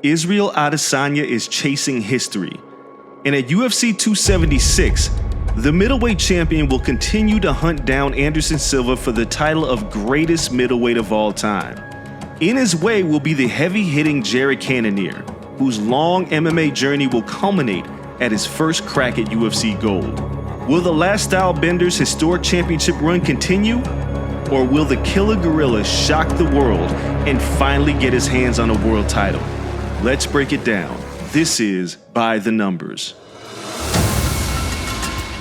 Israel Adesanya is chasing history. And at UFC 276, the middleweight champion will continue to hunt down Anderson Silva for the title of greatest middleweight of all time. In his way will be the heavy-hitting Jared Cannonier, whose long MMA journey will culminate at his first crack at UFC Gold. Will the last Stylebender's historic championship run continue? Or will the Killer Gorilla shock the world and finally get his hands on a world title? Let's break it down. This is By the Numbers.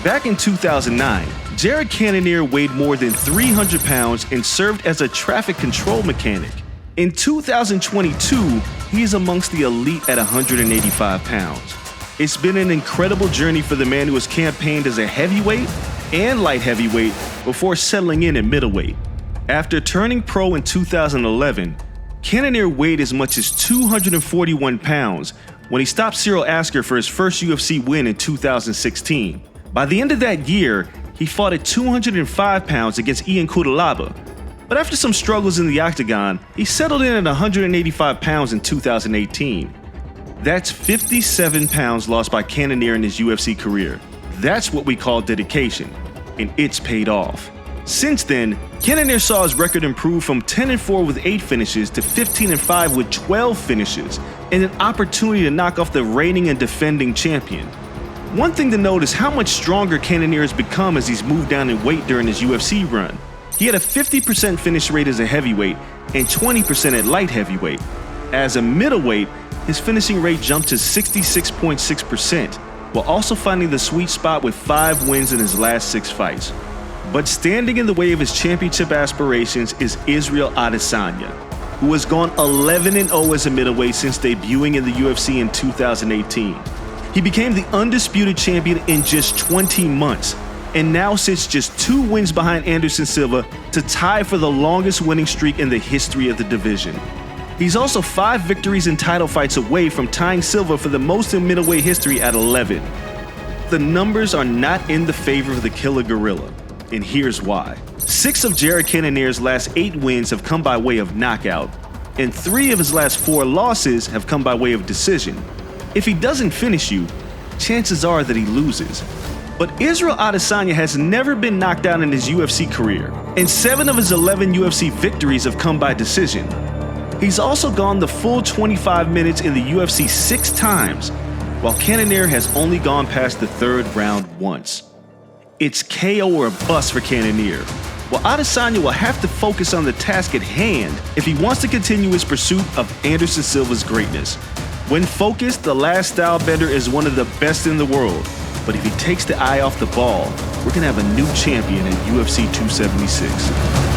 Back in 2009, Jared Cannonier weighed more than 300 pounds and served as a traffic control mechanic. In 2022, he is amongst the elite at 185 pounds. It's been an incredible journey for the man who has campaigned as a heavyweight and light heavyweight before settling in at middleweight. After turning pro in 2011, Cannonier weighed as much as 241 pounds when he stopped Cyril Asker for his first UFC win in 2016. By the end of that year, he fought at 205 pounds against Ian Cutelaba, but after some struggles in the octagon, he settled in at 185 pounds in 2018. That's 57 pounds lost by Cannonier in his UFC career. That's what we call dedication, and it's paid off. Since then, Cannonier saw his record improve from 10-4 with 8 finishes to 15-5 with 12 finishes, and an opportunity to knock off the reigning and defending champion. One thing to note is how much stronger Cannonier has become as he's moved down in weight during his UFC run. He had a 50% finish rate as a heavyweight and 20% at light heavyweight. As a middleweight, his finishing rate jumped to 66.6%, while also finding the sweet spot with 5 wins in his last 6 fights. But standing in the way of his championship aspirations is Israel Adesanya, who has gone 11-0 as a middleweight since debuting in the UFC in 2018. He became the undisputed champion in just 20 months, and now sits just 2 wins behind Anderson Silva to tie for the longest winning streak in the history of the division. He's also 5 victories and title fights away from tying Silva for the most in middleweight history at 11. The numbers are not in the favor of the Killer Gorilla, and here's why. 6 of Jared Cannonier's last 8 wins have come by way of knockout, and 3 of his last 4 losses have come by way of decision. If he doesn't finish you, chances are that he loses. But Israel Adesanya has never been knocked out in his UFC career, and 7 of his 11 UFC victories have come by decision. He's also gone the full 25 minutes in the UFC 6 times, while Cannonier has only gone past the 3rd round once. It's KO or bust for Cannonier, while Adesanya will have to focus on the task at hand if he wants to continue his pursuit of Anderson Silva's greatness. When focused, the last Stylebender is one of the best in the world, but if he takes the eye off the ball, we're going to have a new champion at UFC 276.